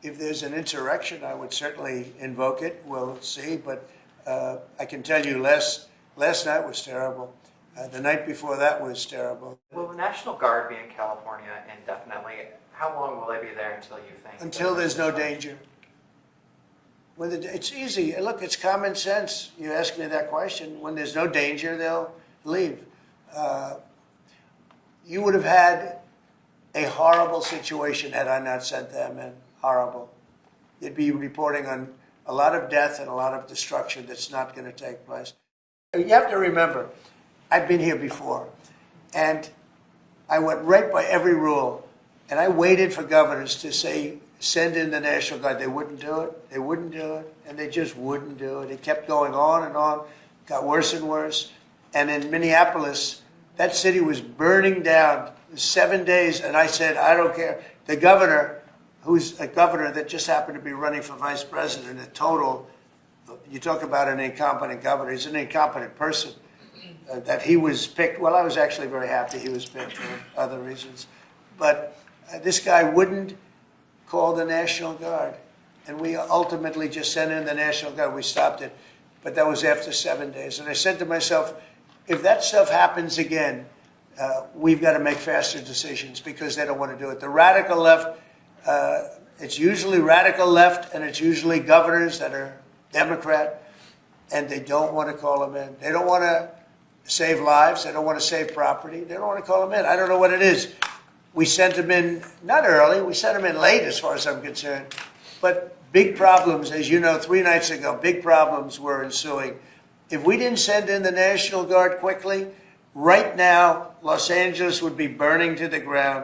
If there's an insurrection, I would certainly invoke it. We'll see. But I can tell you last night was terrible. The night before that was terrible. Will the National Guard be in California indefinitely? How long will they be there until you think? Until there's no danger. It's easy. Look, it's common sense. You ask me that question. When there's no danger, they'll leave. You would have had a horrible situation had I not sent them in. Horrible. You'd be reporting on a lot of death and a lot of destruction that's not going to take place. You have to remember, I've been here before, and I went right by every rule, and I waited for governors to say, send in the National Guard. They wouldn't do it. They wouldn't do it, and they just wouldn't do it. It kept going on and on, got worse and worse. And in Minneapolis, that city was burning down 7 days, and I said, I don't care. The governor, who's a governor that just happened to be running for vice president, a total, you talk about an incompetent governor, he's an incompetent person. That he was picked, well, I was actually very happy he was picked for other reasons. But this guy wouldn't call the National Guard. And we ultimately just sent in the National Guard. We stopped it. But that was after 7 days. And I said to myself, if that stuff happens again, we've got to make faster decisions because they don't want to do it. The radical left, it's usually radical left, and it's usually governors that are Democrat, and they don't want to call them in. They don't want to save lives. They don't want to save property. They don't want to call them in. I don't know what it is. We sent them in, not early, we sent them in late as far as I'm concerned. But big problems, as you know, 3 nights ago, big problems were ensuing. If we didn't send in the National Guard quickly, right now, Los Angeles would be burning to the ground.